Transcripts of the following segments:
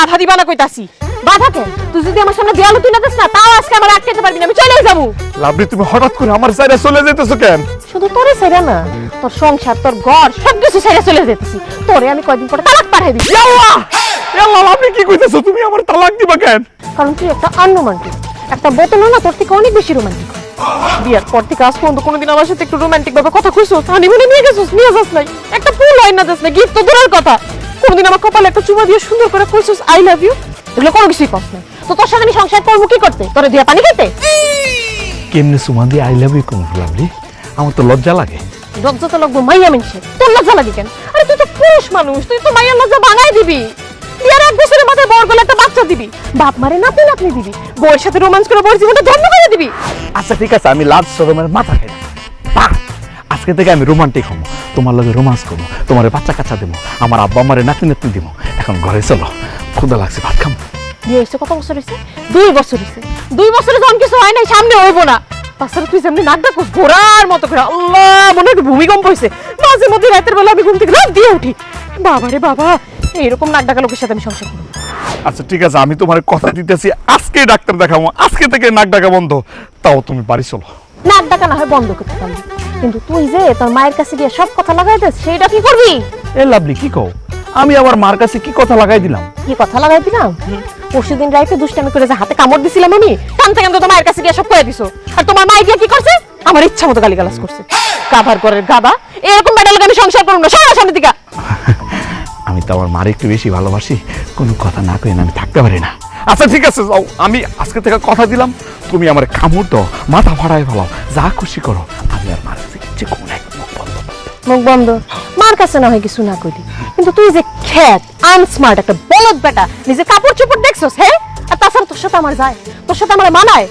বাধা দিবা না কইতাছি। বাধা কেন? তুই যদি আমার সামনে দেয়াল তুই না দিস না, তাও আজকে আমার আটকাতে পারবি না, আমি চলেই যাবো। লাভলি তুমি হঠাৎ করে আমার সাইডে চলে যেতেছো কেন? শুধু তোরে ছেড়ে না, তোর সংসার, তোর ঘর সবকিছু ছেড়ে চলে যেতেছি। তোরে আমি কয়দিন পরে তালাক পাঠাই দিই। আল্লাহ আল্লাহ, লাভলি কি কইতেছো? তুমি আমার তালাক দিবা কেন? কারণ তুই একটা আনরোমান্টিক, একটা বোতল না তোর থেকে অনেক বেশি রোমান্টিক। বিয়ার পর থেকে আজ পর্যন্ত কোনোদিন আমার সাথে একটু রোমান্টিক ভাবে কথা কইছস? হানিমুনে নিয়ে গেছস? নিয়ে যাস নাই? একটা ফুল হয় না যাস না, গিফট তো দূরের কথা, কোনোদিন আমার কপালে একটা চুমা দিয়ে সুন্দর করে কইছস আই লাভ ইউ? এগুলো কোনো কিছুই কস নাই। তো তোর সাথে আমি সংসার করবো কি করতে? তোরে দিয়া পানি খেতে? কেমনে সুমা দিয়ে আই লাভ ইউ কোন লাভলি? আমার তো লজ্জা লাগে। লজ্জা তো লাগবো মাইয়া মানুষের, তোর লজ্জা লাগে কেন? আরে তুই তো পুরুষ মানুষ, তুই তো মাইয়ার লজ্জা বানাই দিবি। বিয়ার 1 বছরের মাথায় বড় গলে একটা বাচ্চা দিবি, বাপ মারে নাতি নাতনি দিবি, বউয়ের সাথে রোমান্স করে বউর জীবনটা ধন্য করে দিবি। আচ্ছা ঠিক আছে, আমি লাভ শরমের মাথা খাই না। আজকে থেকে আমি রোমান্টিক হবো, তোমার লগে রোমান্স করবো, তোমার বাচ্চা কাচ্চা দেবো, আমার আব্বা আমারে নাতি নাতনি দিব। এখন ঘরে চলো, ক্ষুধা লাগছে, ভাত খাবো। বিয়ে হয়েছে কত বছর হয়েছে? 2 বছর হয়েছে। 2 বছরে যখন কিছু হয় নাই, সামনে হইবো না। তাছাড়া তুই যেমনি নাক ডাকুস ঘোড়ার মতো করে, আল্লাহ মনে হয় ভূমিকম্প হয়েছে। মাঝে মধ্যে রাতের বেলা আমি ঘুম থেকে রাত দিয়ে উঠি। বাবা রে বাবা, এইরকম নাক ডাকা লোকের সাথে আমি সংসার করবো। আচ্ছা ঠিক আছে, আমি তোমার কথা দিতেছি, আজকে ডাক্তার দেখাবো, আজকে থেকে নাক ডাকা বন্ধ। তাও তুমি বাড়ি চলো। নাক ডাকা না হয় বন্ধ করতে পারবি, কিন্তু তুই যে তোর মায়ের কাছে গিয়ে সব কথা লাগাই দিস, সেইটা কি করবি? এ লাভলি কি কও? আমি আমার মার কাছে কি কথা লাগাই দিলাম? কি কথা লাগাই দিলাম? পরশুদিন রাইতে দুষ্টামি করে যে হাতে কামড় দিছিলাম আমি, কান থেকে তো মায়ের কাছে গিয়ে সব করে দিছো। আর তোমার মাই গিয়ে কি করছে? আমার ইচ্ছা মতো গালিগালাজ করছে। গাধার ঘরের গাধা, এরকম বেটা লোক আমি সংসার করব না। সবার সামনে দিকে। আমি তো আমার মার একটু বেশি ভালোবাসি, কোনো কথা না কই না আমি থাকতে পারি না। আচ্ছা ঠিক আছে যাও, আমি আজকে থেকে কথা দিলাম, তুমি আমার কামড় দাও, মাথা ফাড়াই ফেলাও, যা খুশি করো, আমি আর মার কাছে কিচ্ছু করব না। মুখ বন্ধ। মার কাছে না হয় কিছু না কইলি, কিন্তু তুই যে খ্যাত আনস্মার্ট একটা বলদ বেটা, নিজে কাপড় চোপড় দেখছস? হ্যাঁ, আর তাছাড়া তোর সাথে আমার যায়, তোর সাথে আমার মানায়।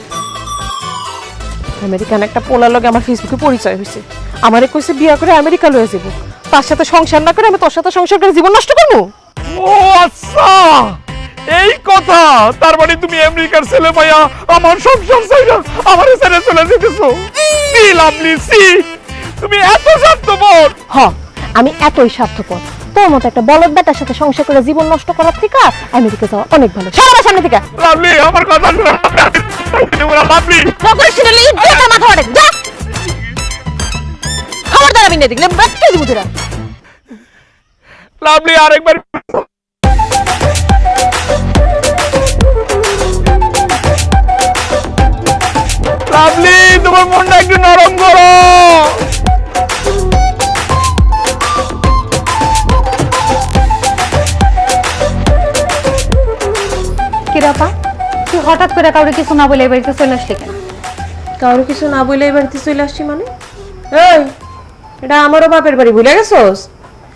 আমেরিকান একটা পোলার লগে আমার ফেসবুকে পরিচয় হয়েছে, আমারে কইছে বিয়া করে আমেরিকা লয়ে যাব, তার সাথে সংসার না করে আমি তোর সাথে সংসার করে জীবন নষ্ট করবো? ও আচ্ছা, এই কথা। তার মানে তুমি আমেরিকার ছেলে ভাইয়া আমার সংসার চাইরা আমারে ছেড়ে চলে যেতেছো? সি লাভলি সি, তুমি এত স্বার্থপর। হ, আমি এতই স্বার্থপর। তোর মতো একটা বলদ বেটার সাথে সংসার করে জীবন নষ্ট করার থেকে আমেরিকা যাওয়া অনেক ভালো। সবার সামনে থেকে লাভলি আমার কথা শোনো। লাভলি নকরে শুনলি যেটা মাথা ওঠে যা। খবরদার আমি না দেখলে বাচ্চা দিব তোরা। লাভলি আরেকবার। লাভলি তোমার মনটা একটু নরম করো। কিরাপা, তুই হঠাৎ করে কাউরে কিছু না বলে এই বাড়িতে চলে আসলি কেন? কারো কিছু না বলে এই বাড়িতে চলে আসছি মানে? এই, এটা আমারও বাপের বাড়ি, ভুলে গেছোস?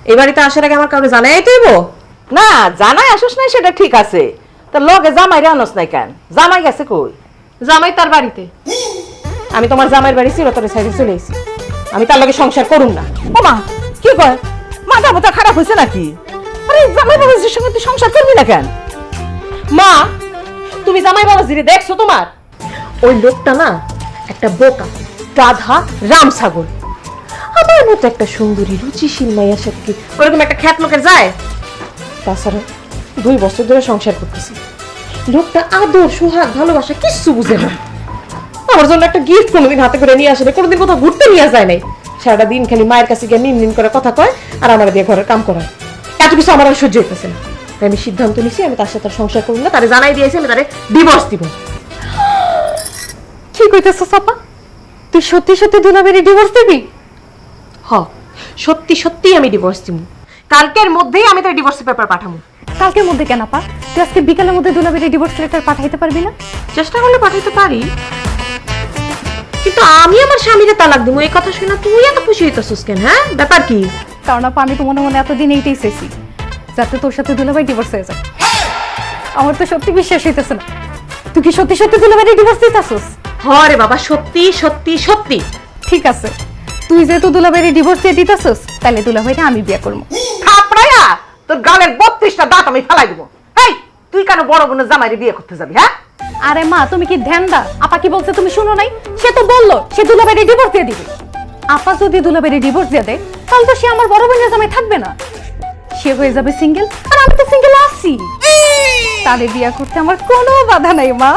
এই বাড়িতে আসার আগে আমার কাউকে জানাই তৈব না, জামাই আসস নাই সেটা ঠিক আছে, তা লগে জামাই রে আনস নাই কেন? জামাই গেছে কই? জামাই তার বাড়িতে। আমি তোমার জামাইয়ের বাড়ি চিরতরে সাইডে চলে এসেছি, আমি তার লগে সংসার করুম না। ও মা, কি কয়? মাথা মাথা খারাপ হয়েছে নাকি? আরে জামাই বাবাজির সঙ্গে তুই সংসার করবি না কেন? মা, তুমি জামাই বাবাজিরে দেখছো? তোমার ওই লোকটা না একটা বোকা, গাধা, রাম ছাগল। আমার মতো একটা সুন্দরী রুচিশীল মাইয়ার সাথে কি ওরকম একটা খ্যাত লোকের যায়? তাছাড়া 2 বছর ধরে সংসার করতেছি, লোকটা আদর সোহাগ ভালোবাসা কিচ্ছু বুঝে না। আমার জন্য একটা গিফট কোনোদিন হাতে করে নিয়ে আসে না, কোনোদিন কোথাও ঘুরতে নিয়ে যায় নাই। সারাটা দিন খালি মায়ের কাছে গিয়ে নিন করে কথা কয় আর আমার দিয়ে ঘরের কাম করায়। এত কিছু আমার আর সহ্য হইতেছে না, তাই আমি সিদ্ধান্ত নিছি আমি তার সাথে সংসার করব না। তারে জানাই দিয়েছি আমি তারে ডিভোর্স দিব। কি কইতেছস আপা? তুই সত্যি সত্যি দুলাবেরি ডিভোর্স দিবি? হ, সত্যি সত্যি আমি ডিভোর্স দিব। কালকের মধ্যেই আমি তার ডিভোর্স পেপার পাঠাবো। কালকের মধ্যে কেন আপা? তুই আজকে বিকালের মধ্যে দুলাবেরি ডিভোর্স লেটার পাঠাইতে পারবি না? চেষ্টা করলে পাঠাইতে পারি, কিন্তু আমি আমার স্বামীরে তালাক দিব এই কথা শুনে তুই এত খুশি হইতেছিস কেন? হ্যাঁ, ব্যাপার কি? কারণ আপা আমি তো মনে মনে এতদিন এইটাই চাইছি, যাতে তোর সাথে দুলাভাই ডিভোর্স হয়ে যায়। আমার তো সত্যি বিশ্বাস হইতেছে না, তুই কি সত্যি সত্যি দুলাভাইরে ডিভোর্স দিতেছস? হরে বাবা, সত্যি সত্যি সত্যি। ঠিক আছে, তুই যেহেতু দুলাভাইরে ডিভোর্স দিয়ে দিতেছস, তাহলে দুলাভাইরে আমি বিয়ে করবো। থাপড়াইয়া তোর গালের 32টা দাঁত আমি ফেলাই দিব। এই, তুই কেন বড় বোনের জামাইরে বিয়ে করতে যাবি? হ্যাঁ, আরে মা, তুমি কি ধ্যান দা? আপা কি বলছে তুমি শুনো নাই? সে তো বললো সে দুলাভাইরে ডিভোর্স দিয়ে দিবে। আপা যদি দুলাভাইরে ডিভোর্স দিয়ে দেয়, তাহলে তো সে আমার বড় বোনের জামাই থাকবে না, সে হয়ে যাবে সিঙ্গেল, আর আমি তো সিঙ্গেল আছি। তারে বিয়া করতে আমার কোনো বাধা নাই মা।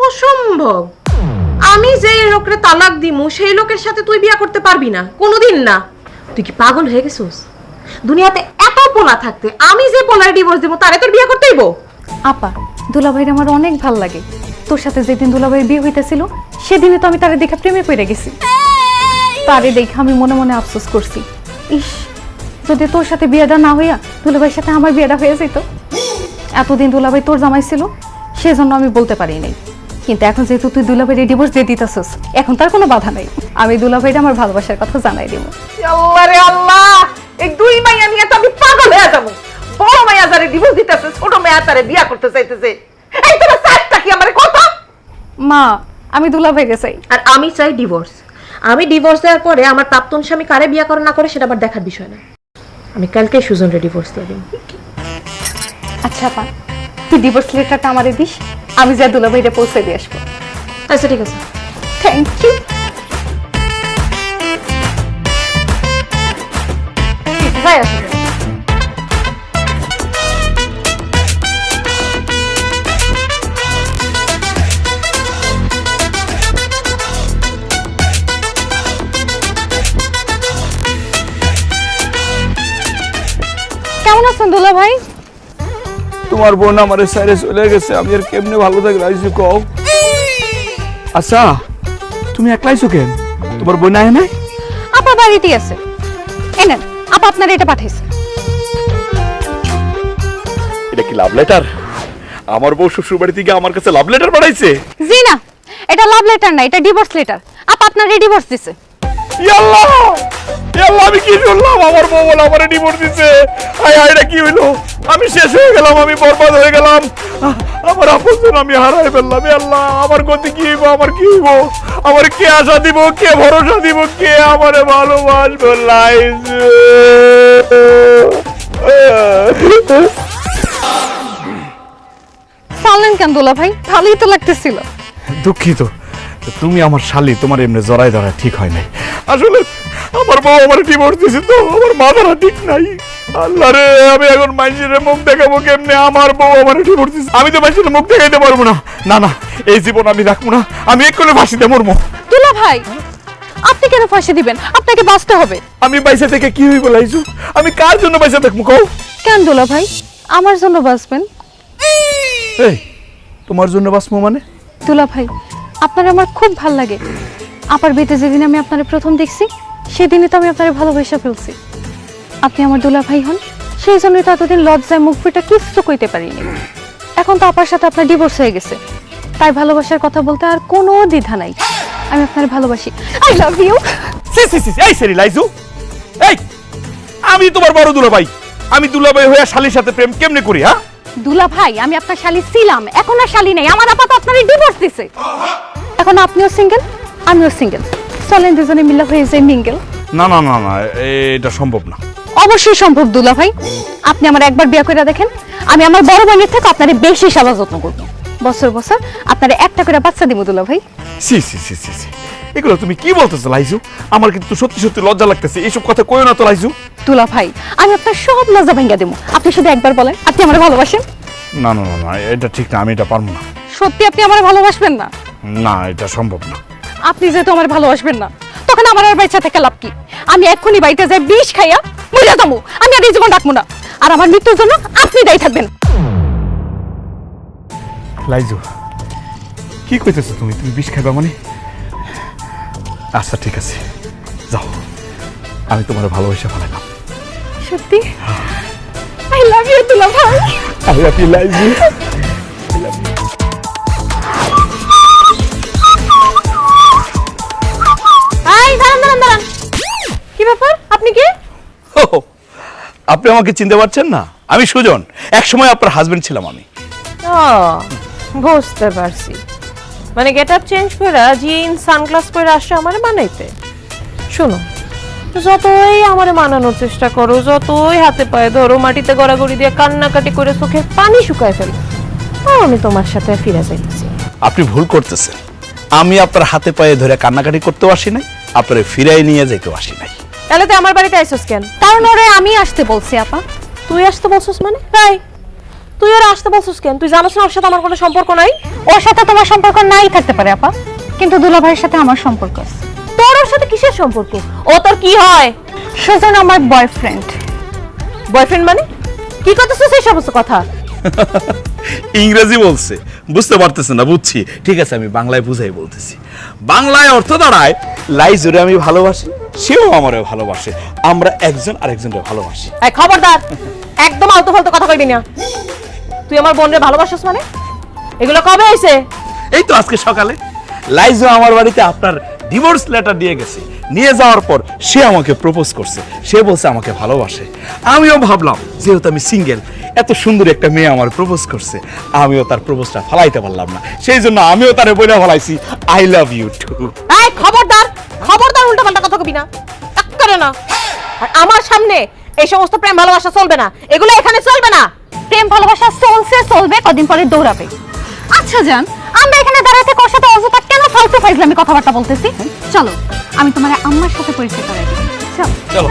অসম্ভব। আমি যে লোকের তালাক দিমু সেই লোকের সাথে তুই বিয়া করতে পারবি না, কোনোদিন না। তুই কি পাগল হয়ে গেছিস? দুনিয়াতে এত পোলা থাকতে আমি যে পোলার ডিভোর্স দিব তারে তোর বিয়া করতেইব? আপা, দুলাভাইয়ের আমার অনেক ভাল লাগে। তোর সাথে যেদিন দুলাভাইয়ের বিয়ে হইতেছিল সেদিনে তো আমি তারে দেখে প্রেমে পড়ে গেছি। তারে দেখে আমি মনে মনে আফসোস করছি, ইস যদি তোর সাথে বিয়েটা না হইয়া দুলাভাইয়ের সাথে আমার বিয়েটা হয়ে যেত। এতদিন দুলাভাই তোর জামাই ছিল সেজন্য আমি বলতে পারি নাই, কিন্তু এখন যেহেতু তুই দুলাভাইয়ের ডিভোর্স দিয়ে দিতেছিস এখন তার কোনো বাধা নাই। আমি দুলাভাইটা আমার ভালোবাসার কথা জানাই দিব। আল্লাহ রে আল্লাহ, এই দুই মাইয়া নিয়ে তো আমি পাগল হয়ে যাবো। বড় মাইয়া যারে ডিভোর্স দিতেছে, ছোট মাইয়া তারে বিয়া করতে চাইতেছে। এই তোমার চারটা কি আমার কথা? মা, আমি দুলাভাইকে চাই। আর আমি চাই ডিভোর্স। আমি ডিভোর্স দেওয়ার পরে আমার প্রাক্তন স্বামী কারে বিয়া করে না করে সেটা আবার দেখার বিষয় না। আমি কালকে সুজনরে ডিভোর্স দিয়ে দিই। আচ্ছা আপা, তুই ডিভোর্স লেটারটা আমারে দিস, আমি যা দুলাভাইটা পৌঁছে দিয়ে আসবো। আচ্ছা ঠিক আছে। Thank you. যাই আসলে। কেমন আছেন দুলাভাই? তোমার বোন আমার সাইরে চলে গেছে, আমি আর কেমনে ভালো থাকি রাইজু কও। আচ্ছা তুমি একলাইছো কেন? তোমার বোন আয় নাই? আপা বাড়িতেই আছে। এনেন, আপা আপনার এটা পাঠাইছে। এটা কি লাভ লেটার? আমার বউ শ্বশুর বাড়ি থেকে আমার কাছে লাভ লেটার পাঠাইছে? জি না, এটা লাভ লেটার না, এটা ডিভোর্স লেটার। আপা আপনার ডিভোর্স দিছে। ইয়াল্লাহ ইয়াল্লাহ, আমি কি শুনলাম? আমার বউ বলে আমার ডিভোর্স দিছে। আয় আয়, এটা কি হইলো? আমি শেষ হয়ে গেলাম, আমি বরবাদ হয়ে গেলাম। আমার আপনজন আমি হারাই ফেললাম। আল্লাহ, আমার গতি কি হইব? আমার কি হইব? আমার কে আশা দিব, কে ভরসা দিব, কে আমারে ভালোবাসবে? লাইজু চালেন কেন দুলাভাই? ভালোই তো লাগতেছিল। দুঃখিত, তুমি আমার শালি, তোমার এমনি জড়াই ধরা ঠিক হয় নাই। আসলে আমার বউ আমার ডিভোর্স দিছে তো আমার মাথাটা ঠিক নাই। আল্লাহ রে, আমি এখন মানুষের মুখ দেখাবো কেমনে? আমার বউ আমার ডিভোর্স দিছে, আমি তো মানুষের মুখ দেখাইতে পারবো না। না না, এই জীবন আমি রাখবো না, আমি এক্ষুনি ফাঁসিতে মরবো। দুলাভাই, আপনি কেন ফাঁসি দিবেন? আপনাকে বাঁচতে হবে। আমি পয়সা থেকে কি হইব লাইজু? আমি কার জন্য পয়সা দেখবো কও? কেন দুলাভাই, আমার জন্য বাঁচবেন? এই তোমার জন্য বাঁচবো মানে? দুলাভাই, আপনার আমার খুব ভাল লাগে। আপার বিয়েতে যেদিন আমি আপনারে প্রথম দেখছি সেদিনই তো আমি আপনারে ভালোবাসা ফেলছি। আপনি আমার দুলাভাই হন, সেই জন্যই তো এতদিন লজ্জায় মুখ ফুটে কিচ্ছু কইতে পারিনি। এখন তো আপার সাথে আপনার ডিভোর্স হয়ে গেছে, তাই ভালোবাসার কথা বলতে আর কোনো দ্বিধা নাই। আমি আপনার ভালোবাসি। I love you. এই সেরি লাইজু, এই আমি তোমার বড় দুলাভাই, আমি দুলাভাই হয়ে শালির সাথে প্রেম কেমনে করি? হ্যাঁ দুলাভাই, আমি আপনার শালি ছিলাম, এখন আর শালি নেই। আমার আপা তো আপনারই ডিভোর্স দিছে। এখন আপনিও সিঙ্গেল, আমিও সিঙ্গেল। চলেন দুজনে মিলে হয়ে যাই মিঙ্গেল। না না না না, এটা সম্ভব না। অবশ্যই সম্ভব দুলাভাই। আপনি আমার একবার বিয়ে করে দেখেন, আমি আমার বড় বোনের থেকে আপনারে বেশি সেবা যত্ন করব। বছর বছর আপনারে একটা করে বাচ্চা দিব দুলাভাই। সি সি সি সি সি, এগুলো তুমি কি বলতেছো লাইজু? আমার কিন্তু সত্যি সত্যি লজ্জা লাগতেছে, এইসব কথা কইও না তো লাইজু। দুলাভাই, আমি আপনার সব লজ্জা ভাঙ্গা দেবো, আপনি শুধু একবার বলেন আপনি আমার ভালোবাসেন। না না না না, এটা ঠিক না, আমি এটা পারবো না। সত্যি আপনি আমার ভালোবাসবেন না? না, এটা সম্ভব না। আপনি যেহেতু আমার ভালোবাসবেন না, তখন আমার আর বাচ্চা থেকে লাভ কি? আমি এক্ষুনি বাড়িতে যাই বিষ খাইয়া মরে যাবো। আমি আর এই জীবন রাখবো না, আর আমার মৃত্যুর জন্য আপনি দায়ী থাকবেন। লাইজু, কি কইতেছো তুমি? তুমি বিষ খাইবা মানে? আচ্ছা ঠিক আছে, যাও, আমি তোমার ভালোবাসা ফেলাইলাম। সত্যি? আই লাভ ইউ দুলাভাই। I love you Laiju. এই দাঁড়ান দাঁড়ান দাঁড়ান, কি ব্যাপার? আপনি কে? আপনি আমাকে চিনতে পারছেন না? আমি সুজন, একসময় আপনার হাজবেন্ড ছিলাম আমি। ও, বুঝতে পারছি। মানে গেট আপ চেঞ্জ করে জিন্স সানগ্লাস পরে আসছে আমারে মানাইতে। শোনো, যতই আমারে মানানোর চেষ্টা করো, যতই হাতে পায়ে ধরো, মাটিতে গড়াগড়ি দিয়ে কান্নাকাটি করে চোখের পানি শুকায় ফেলো, তাও আমি তোমার সাথে ফিরে যাইছি। আপনি ভুল করতেছেন। আমি আপনার হাতে পায়ে ধরে কান্নাকাটি করতেও আসি নাই, আপনার ফিরাই নিয়ে যেতেও আসি নাই। তাহলে তুই আমার বাড়িতে আইসস কেন? কারণ ওরে আমি আসতে বলছি আপা। তুই আসতে বলছস মানে? তাই তুই ওরা আসতে বলছিস কেন? তুই জানিস না ওর সাথে আমার কোনো সম্পর্ক নাই? ওর সাথে তোমার সম্পর্ক নাই থাকতে পারে আপা, কিন্তু দুলাভাইয়ের সাথে আমার সম্পর্ক আছে। তোর ওর সাথে কিসের সম্পর্ক? ও তোর কি হয়? সুজন আমার বয়ফ্রেন্ড। বয়ফ্রেন্ড মানে? কি করতেছিস এই সমস্ত কথা? ইংরেজি বলছে, বুঝতে পারতেছে না, বুঝছি। ঠিক আছে, আমি বাংলায় বুঝাই বলতেছি। বাংলায় অর্থ দাঁড়ায়, লাইজুরে আমি ভালোবাসি, সেও আমারে ভালোবাসে, আমরা একজন আরেকজনকে ভালোবাসি। এই খবরদার, একদম আলতু ফালতু কথা কইবি না। তুই আমার বোনরে ভালোবাসিস মানে? এগুলো কবে হইছে? এই তো আজকে সকালে লাইজু আমার বাড়িতে আপনার ডিভোর্স লেটার দিয়ে গেছে। নিয়ে যাওয়ার পর সে আমাকে প্রপোজ করছে, সে বলছে আমাকে ভালোবাসে। আমিও ভাবলাম যেহেতু আমি সিঙ্গেল, এত সুন্দর একটা মেয়ে আমার প্রপোজ করছে, আমিও তার প্রপোজটা ফালাইতে পারলাম না, সেই জন্য আমিও তারে বইলা ফেলাইছি আই লাভ ইউ টু। এই খবরদার, খবরদার উল্টাপাল্টা কথা কবি না, এক করে না। আর আমার সামনে এই সমস্ত প্রেম ভালোবাসা চলবে না, এগুলো এখানে চলবে না। প্রেম ভালোবাসা চলছে, চলবে, কদিন পরে দৌড়াবে। আচ্ছা জান, আমরা এখানে দাঁড়াতে ওর সাথে অযথা কেন ফালতু ফাইজলামি কথাবার্তা বলতেছি? চলো আমি তোমার আম্মার সাথে পরিচয় করাই দিই। চলো চলো।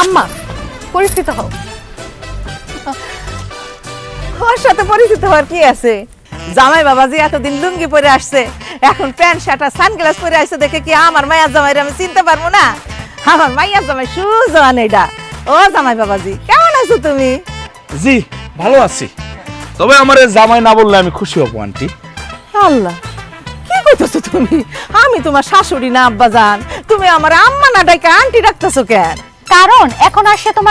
আম্মা, পরিচিত হও। ওর সাথে পরিচিত হওয়ার কি আছে? জামাই বাবাজি এতদিন লুঙ্গি পরে আসছে, এখন প্যান্ট শার্ট আর সানগ্লাস পরে আসছে দেখে কি আমার মাইয়া জামাইরে আমি চিনতে পারবো না? আমার মাইয়া জামাই সুজন এটা। ও জামাই বাবাজি, কেমন আছো তুমি? জি ভালো আছি, তবে আমার জামাই না বললে আমি খুশি হব আন্টি। আল্লাহ, কি কইতেছো তুমি? আমি তোমার শাশুড়ি না আব্বা জান, তুমি আমার আম্মা না ডাইকা আন্টি ডাকতেছো কেন? কারণ এখন আসছে তোমার